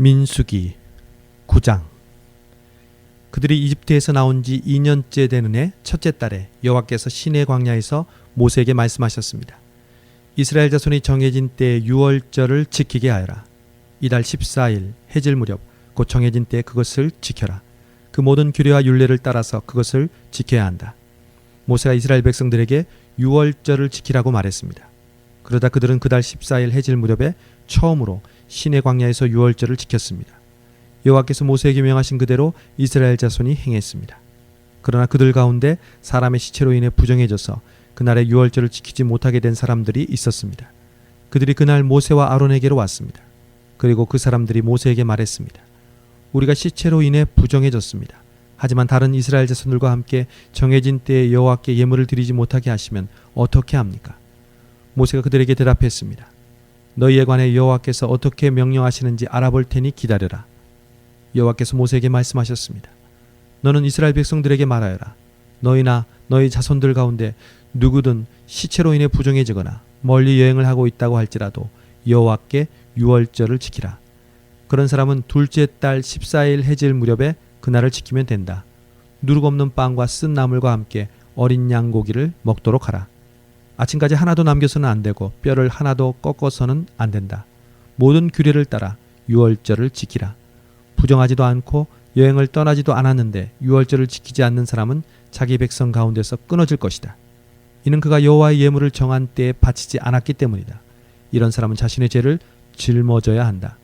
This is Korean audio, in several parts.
민수기 9장. 그들이 이집트에서 나온 지 2년째 되는 해 첫째 달에 여호와께서 시내 광야에서 모세에게 말씀하셨습니다. 이스라엘 자손이 정해진 때에 유월절을 지키게 하여라. 이달 14일 해질 무렵 곧 정해진 때에 그것을 지켜라. 그 모든 규례와 율례를 따라서 그것을 지켜야 한다. 모세가 이스라엘 백성들에게 유월절을 지키라고 말했습니다. 그러다 그들은 그달 14일 해질 무렵에 처음으로 시내 광야에서 유월절을 지켰습니다. 여호와께서 모세에게 명하신 그대로 이스라엘 자손이 행했습니다. 그러나 그들 가운데 사람의 시체로 인해 부정해져서 그날의 유월절을 지키지 못하게 된 사람들이 있었습니다. 그들이 그날 모세와 아론에게로 왔습니다. 그리고 그 사람들이 모세에게 말했습니다. 우리가 시체로 인해 부정해졌습니다. 하지만 다른 이스라엘 자손들과 함께 정해진 때에 여호와께 예물을 드리지 못하게 하시면 어떻게 합니까? 모세가 그들에게 대답했습니다. 너희에 관해 여호와께서 어떻게 명령하시는지 알아볼 테니 기다려라. 여호와께서 모세에게 말씀하셨습니다. 너는 이스라엘 백성들에게 말하여라. 너희나 너희 자손들 가운데 누구든 시체로 인해 부정해지거나 멀리 여행을 하고 있다고 할지라도 여호와께 유월절을 지키라. 그런 사람은 둘째 달 14일 해질 무렵에 그날을 지키면 된다. 누룩 없는 빵과 쓴 나물과 함께 어린 양 고기를 먹도록 하라. 아침까지 하나도 남겨서는 안 되고 뼈를 하나도 꺾어서는 안 된다. 모든 규례를 따라 유월절을 지키라. 부정하지도 않고 여행을 떠나지도 않았는데 유월절을 지키지 않는 사람은 자기 백성 가운데서 끊어질 것이다. 이는 그가 여호와의 예물을 정한 때에 바치지 않았기 때문이다. 이런 사람은 자신의 죄를 짊어져야 한다.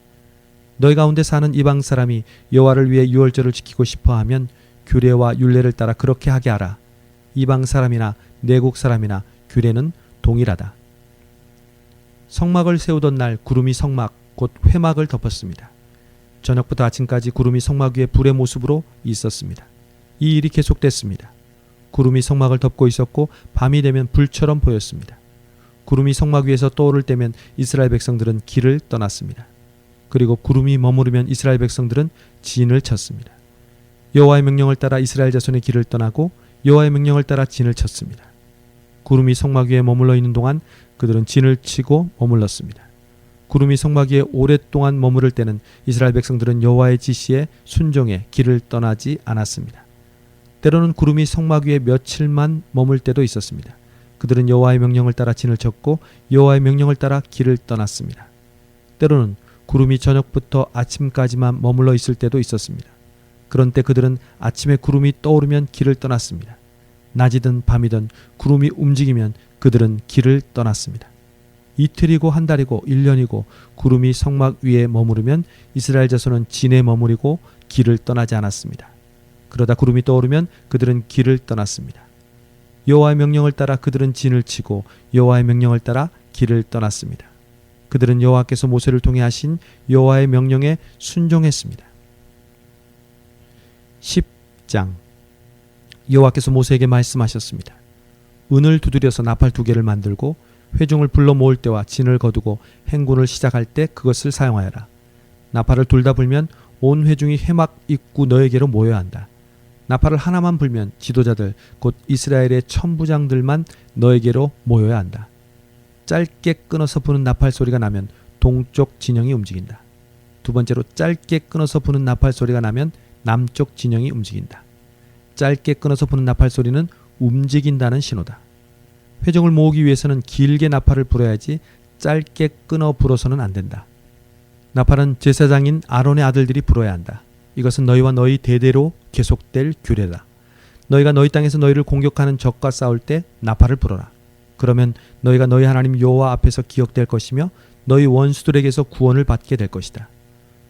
너희 가운데 사는 이방 사람이 여호와를 위해 유월절을 지키고 싶어하면 규례와 율례를 따라 그렇게 하게 하라. 이방 사람이나 내국 사람이나 규례는 동일하다. 성막을 세우던 날 구름이 성막 곧 회막을 덮었습니다. 저녁부터 아침까지 구름이 성막 위에 불의 모습으로 있었습니다. 이 일이 계속됐습니다. 구름이 성막을 덮고 있었고 밤이 되면 불처럼 보였습니다. 구름이 성막 위에서 떠오를 때면 이스라엘 백성들은 길을 떠났습니다. 그리고 구름이 머무르면 이스라엘 백성들은 진을 쳤습니다. 여호와의 명령을 따라 이스라엘 자손의 길을 떠나고 여호와의 명령을 따라 진을 쳤습니다. 구름이 성막 위에 머물러 있는 동안 그들은 진을 치고 머물렀습니다. 구름이 성막 위에 오랫동안 머무를 때는 이스라엘 백성들은 여호와의 지시에 순종해 길을 떠나지 않았습니다. 때로는 구름이 성막 위에 며칠만 머물 때도 있었습니다. 그들은 여호와의 명령을 따라 진을 쳤고 여호와의 명령을 따라 길을 떠났습니다. 때로는 구름이 저녁부터 아침까지만 머물러 있을 때도 있었습니다. 그런 때 그들은 아침에 구름이 떠오르면 길을 떠났습니다. 낮이든 밤이든 구름이 움직이면 그들은 길을 떠났습니다. 이틀이고 한 달이고 1년이고 구름이 성막 위에 머무르면 이스라엘 자손은 진에 머무르고 길을 떠나지 않았습니다. 그러다 구름이 떠오르면 그들은 길을 떠났습니다. 여호와의 명령을 따라 그들은 진을 치고 여호와의 명령을 따라 길을 떠났습니다. 그들은 여호와께서 모세를 통해 하신 여호와의 명령에 순종했습니다. 10장. 여호와께서 모세에게 말씀하셨습니다. 은을 두드려서 나팔 2개를 만들고 회중을 불러 모을 때와 진을 거두고 행군을 시작할 때 그것을 사용하여라. 나팔을 둘 다 불면 온 회중이 회막 입구 너에게로 모여야 한다. 나팔을 하나만 불면 지도자들 곧 이스라엘의 천부장들만 너에게로 모여야 한다. 짧게 끊어서 부는 나팔 소리가 나면 동쪽 진영이 움직인다. 두 번째로 짧게 끊어서 부는 나팔 소리가 나면 남쪽 진영이 움직인다. 짧게 끊어서 부는 나팔 소리는 움직인다는 신호다. 회중을 모으기 위해서는 길게 나팔을 불어야지 짧게 끊어 불어서는 안 된다. 나팔은 제사장인 아론의 아들들이 불어야 한다. 이것은 너희와 너희 대대로 계속될 규례다. 너희가 너희 땅에서 너희를 공격하는 적과 싸울 때 나팔을 불어라. 그러면 너희가 너희 하나님 여호와 앞에서 기억될 것이며 너희 원수들에게서 구원을 받게 될 것이다.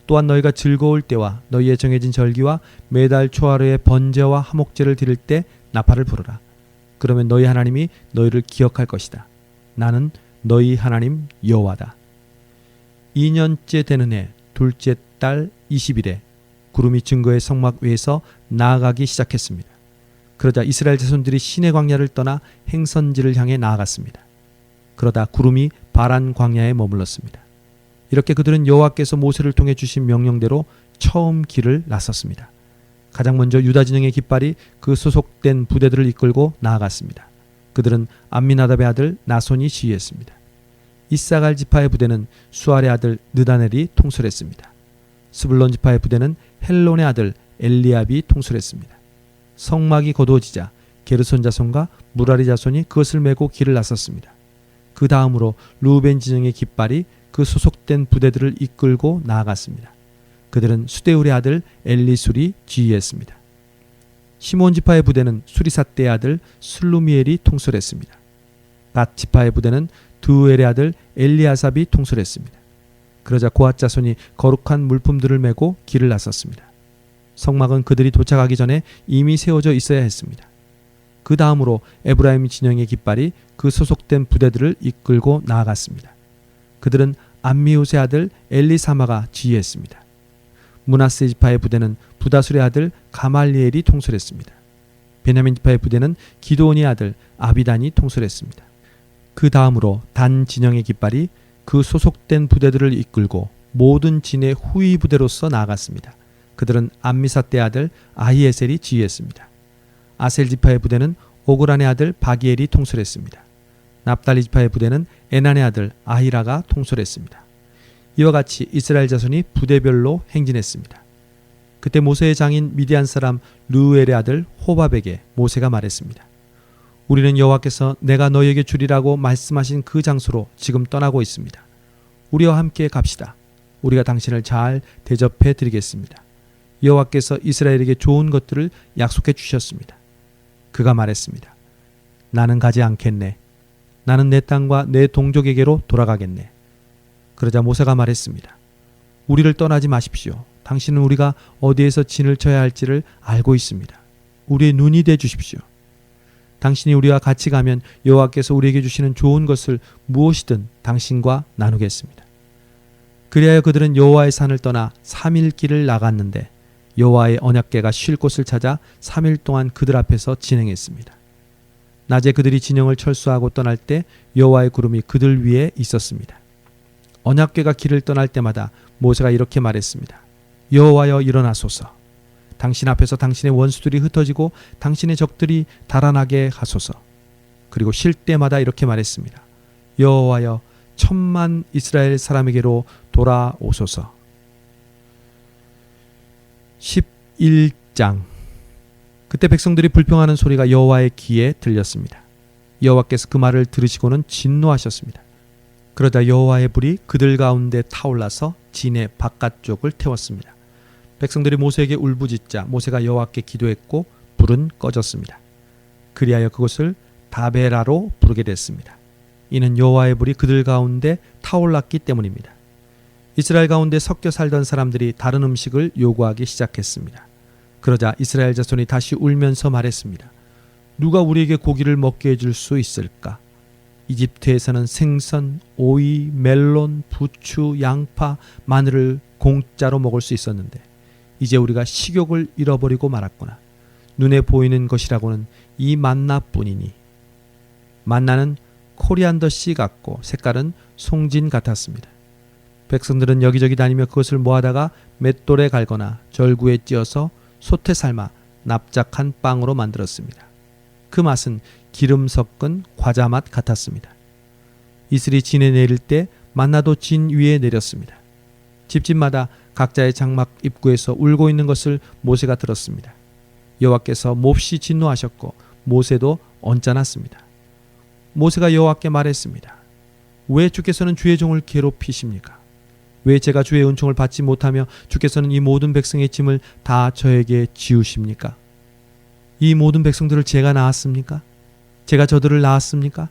또한 너희가 즐거울 때와 너희의 정해진 절기와 매달 초하루의 번제와 화목제를 드릴 때 나팔을 불어라. 그러면 너희 하나님이 너희를 기억할 것이다. 나는 너희 하나님 여호와다. 2년째 되는 해 둘째 달 20일에 구름이 증거의 성막 위에서 나아가기 시작했습니다. 그러자 이스라엘 자손들이 시내 광야를 떠나 행선지를 향해 나아갔습니다. 그러다 구름이 바란 광야에 머물렀습니다. 이렇게 그들은 여호와께서 모세를 통해 주신 명령대로 처음 길을 나섰습니다. 가장 먼저 유다 진영의 깃발이 그 소속된 부대들을 이끌고 나아갔습니다. 그들은 암미나답의 아들 나손이 지휘했습니다. 이사갈 지파의 부대는 수알의 아들 느다넬이 통솔했습니다. 스불론 지파의 부대는 헬론의 아들 엘리압이 통솔했습니다. 성막이 거두어지자 게르손 자손과 무라리 자손이 그것을 메고 길을 나섰습니다. 그 다음으로 루벤 진영의 깃발이 그 소속된 부대들을 이끌고 나아갔습니다. 그들은 수데울의 아들 엘리술이 지휘했습니다. 시몬 지파의 부대는 수리삿대의 아들 슬루미엘이 통솔했습니다. 갓 지파의 부대는 드우엘의 아들 엘리아삽이 통솔했습니다. 그러자 고앗 자손이 거룩한 물품들을 메고 길을 나섰습니다. 성막은 그들이 도착하기 전에 이미 세워져 있어야 했습니다. 그 다음으로 에브라임 진영의 깃발이 그 소속된 부대들을 이끌고 나아갔습니다. 그들은 암미우스의 아들 엘리사마가 지휘했습니다. 므낫세 지파의 부대는 부다술의 아들 가말리엘이 통솔했습니다. 베냐민 지파의 부대는 기드온의 아들 아비단이 통솔했습니다. 그 다음으로 단 진영의 깃발이 그 소속된 부대들을 이끌고 모든 진의 후위 부대로서 나아갔습니다. 그들은 암미사떼의 아들 아히에셀이 지휘했습니다. 아셀 지파의 부대는 오그란의 아들 바기엘이 통솔했습니다. 납달리 지파의 부대는 에난의 아들 아히라가 통솔했습니다. 이와 같이 이스라엘 자손이 부대별로 행진했습니다. 그때 모세의 장인 미디안 사람 르우엘의 아들 호밥에게 모세가 말했습니다. 우리는 여호와께서 내가 너희에게 주리라고 말씀하신 그 장소로 지금 떠나고 있습니다. 우리와 함께 갑시다. 우리가 당신을 잘 대접해 드리겠습니다. 여호와께서 이스라엘에게 좋은 것들을 약속해 주셨습니다. 그가 말했습니다. 나는 가지 않겠네. 나는 내 땅과 내 동족에게로 돌아가겠네. 그러자 모세가 말했습니다. 우리를 떠나지 마십시오. 당신은 우리가 어디에서 진을 쳐야 할지를 알고 있습니다. 우리의 눈이 돼 주십시오. 당신이 우리와 같이 가면 여호와께서 우리에게 주시는 좋은 것을 무엇이든 당신과 나누겠습니다. 그리하여 그들은 여호와의 산을 떠나 3일 길을 나갔는데 여호와의 언약궤가 쉴 곳을 찾아 3일 동안 그들 앞에서 진행했습니다. 낮에 그들이 진영을 철수하고 떠날 때 여호와의 구름이 그들 위에 있었습니다. 언약궤가 길을 떠날 때마다 모세가 이렇게 말했습니다. 여호와여 일어나소서. 당신 앞에서 당신의 원수들이 흩어지고 당신의 적들이 달아나게 하소서. 그리고 쉴 때마다 이렇게 말했습니다. 여호와여 천만 이스라엘 사람에게로 돌아오소서. 11장. 그때 백성들이 불평하는 소리가 여호와의 귀에 들렸습니다. 여호와께서 그 말을 들으시고는 진노하셨습니다. 그러다 여호와의 불이 그들 가운데 타올라서 진의 바깥쪽을 태웠습니다. 백성들이 모세에게 울부짖자 모세가 여호와께 기도했고 불은 꺼졌습니다. 그리하여 그곳을 다베라로 부르게 됐습니다. 이는 여호와의 불이 그들 가운데 타올랐기 때문입니다. 이스라엘 가운데 섞여 살던 사람들이 다른 음식을 요구하기 시작했습니다. 그러자 이스라엘 자손이 다시 울면서 말했습니다. 누가 우리에게 고기를 먹게 해줄 수 있을까? 이집트에서는 생선, 오이, 멜론, 부추, 양파, 마늘을 공짜로 먹을 수 있었는데 이제 우리가 식욕을 잃어버리고 말았구나. 눈에 보이는 것이라고는 이 만나뿐이니. 만나는 코리안더 씨 같고 색깔은 송진 같았습니다. 백성들은 여기저기 다니며 그것을 모아다가 맷돌에 갈거나 절구에 찧어서 솥에 삶아 납작한 빵으로 만들었습니다. 그 맛은 기름 섞은 과자 맛 같았습니다. 이슬이 진에 내릴 때 만나도 진 위에 내렸습니다. 집집마다 각자의 장막 입구에서 울고 있는 것을 모세가 들었습니다. 여호와께서 몹시 진노하셨고 모세도 언짢았습니다. 모세가 여호와께 말했습니다. 왜 주께서는 주의 종을 괴롭히십니까? 왜 제가 주의 은총을 받지 못하며 주께서는 이 모든 백성의 짐을 다 저에게 지우십니까? 이 모든 백성들을 제가 낳았습니까? 제가 저들을 낳았습니까?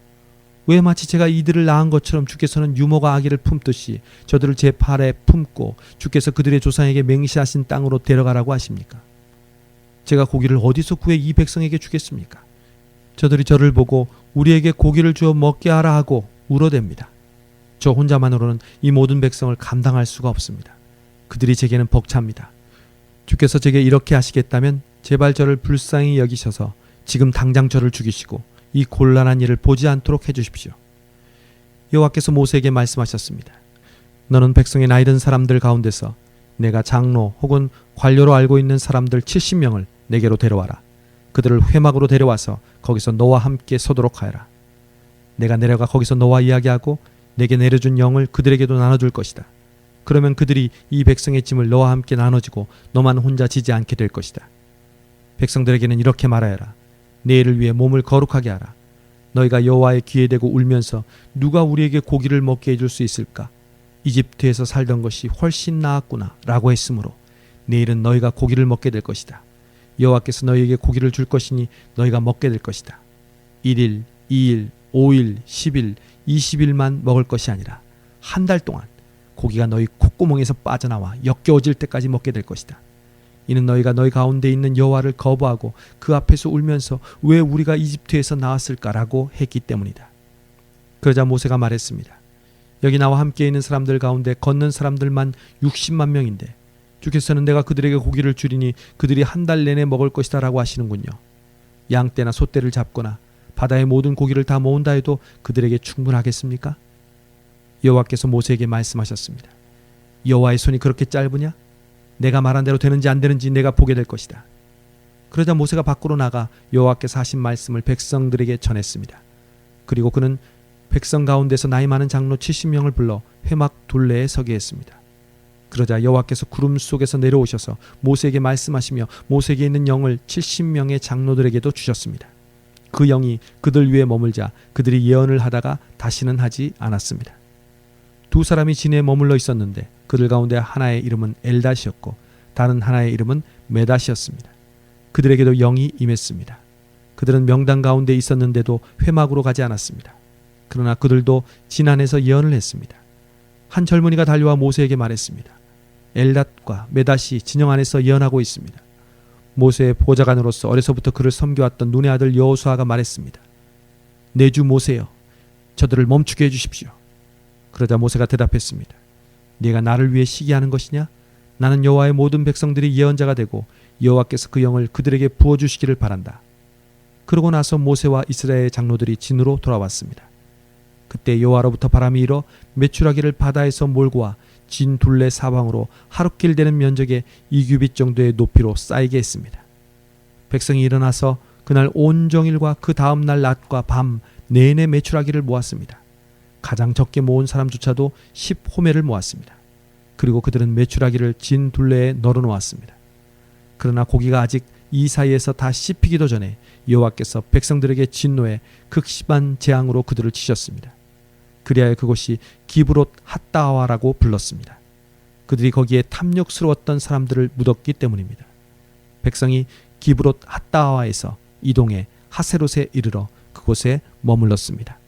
왜 마치 제가 이들을 낳은 것처럼 주께서는 유모가 아기를 품듯이 저들을 제 팔에 품고 주께서 그들의 조상에게 맹세하신 땅으로 데려가라고 하십니까? 제가 고기를 어디서 구해 이 백성에게 주겠습니까? 저들이 저를 보고 우리에게 고기를 주어 먹게 하라 하고 울어댑니다. 저 혼자만으로는 이 모든 백성을 감당할 수가 없습니다. 그들이 제게는 벅찹니다. 주께서 제게 이렇게 하시겠다면 제발 저를 불쌍히 여기셔서 지금 당장 저를 죽이시고 이 곤란한 일을 보지 않도록 해주십시오. 여호와께서 모세에게 말씀하셨습니다. 너는 백성의 나이 든 사람들 가운데서 내가 장로 혹은 관료로 알고 있는 사람들 70명을 내게로 데려와라. 그들을 회막으로 데려와서 거기서 너와 함께 서도록 하여라. 내가 내려가 거기서 너와 이야기하고 내게 내려준 영을 그들에게도 나눠줄 것이다. 그러면 그들이 이 백성의 짐을 너와 함께 나눠지고 너만 혼자 지지 않게 될 것이다. 백성들에게는 이렇게 말하여라. 내일을 위해 몸을 거룩하게 하라. 너희가 여호와의 귀에 대고 울면서 누가 우리에게 고기를 먹게 해줄 수 있을까? 이집트에서 살던 것이 훨씬 나았구나 라고 했으므로 내일은 너희가 고기를 먹게 될 것이다. 여호와께서 너희에게 고기를 줄 것이니 너희가 먹게 될 것이다. 1일, 2일, 5일, 10일, 20일만 먹을 것이 아니라 한 달 동안 고기가 너희 콧구멍에서 빠져나와 역겨워질 때까지 먹게 될 것이다. 이는 너희가 너희 가운데 있는 여호와를 거부하고 그 앞에서 울면서 왜 우리가 이집트에서 나왔을까라고 했기 때문이다. 그러자 모세가 말했습니다. 여기 나와 함께 있는 사람들 가운데 걷는 사람들만 60만 명인데 주께서는 내가 그들에게 고기를 주리니 그들이 한 달 내내 먹을 것이다 라고 하시는군요. 양떼나 소떼를 잡거나 바다의 모든 고기를 다 모은다 해도 그들에게 충분하겠습니까? 여호와께서 모세에게 말씀하셨습니다. 여호와의 손이 그렇게 짧으냐? 내가 말한 대로 되는지 안 되는지 내가 보게 될 것이다. 그러자 모세가 밖으로 나가 여호와께서 하신 말씀을 백성들에게 전했습니다. 그리고 그는 백성 가운데서 나이 많은 장로 70명을 불러 회막 둘레에 서게 했습니다. 그러자 여호와께서 구름 속에서 내려오셔서 모세에게 말씀하시며 모세에게 있는 영을 70명의 장로들에게도 주셨습니다. 그 영이 그들 위에 머물자 그들이 예언을 하다가 다시는 하지 않았습니다. 두 사람이 진에 머물러 있었는데 그들 가운데 하나의 이름은 엘닷이었고 다른 하나의 이름은 메닷이었습니다. 그들에게도 영이 임했습니다. 그들은 명단 가운데 있었는데도 회막으로 가지 않았습니다. 그러나 그들도 진 안에서 예언을 했습니다. 한 젊은이가 달려와 모세에게 말했습니다. 엘닷과 메닷이 진영 안에서 예언하고 있습니다. 모세의 보좌관으로서 어려서부터 그를 섬겨왔던 눈의 아들 여호수아가 말했습니다. 내 주 모세여, 저들을 멈추게 해주십시오. 그러자 모세가 대답했습니다. 네가 나를 위해 시기하는 것이냐? 나는 여호와의 모든 백성들이 예언자가 되고 여호와께서 그 영을 그들에게 부어주시기를 바란다. 그러고 나서 모세와 이스라엘 장로들이 진으로 돌아왔습니다. 그때 여호와로부터 바람이 일어 메추라기를 바다에서 몰고 와 진 둘레 사방으로 하루길 되는 면적의 2규빗 정도의 높이로 쌓이게 했습니다. 백성이 일어나서 그날 온종일과 그 다음 날 낮과 밤 내내 메추라기를 모았습니다. 가장 적게 모은 사람조차도 10호멜을 모았습니다. 그리고 그들은 메추라기를 진 둘레에 널어놓았습니다. 그러나 고기가 아직 이 사이에서 다 씹히기도 전에 여호와께서 백성들에게 진노해 극심한 재앙으로 그들을 치셨습니다. 그리하여 그곳이 기브롯 핫다와라고 불렀습니다. 그들이 거기에 탐욕스러웠던 사람들을 묻었기 때문입니다. 백성이 기브롯 핫다와에서 이동해 하세롯에 이르러 그곳에 머물렀습니다.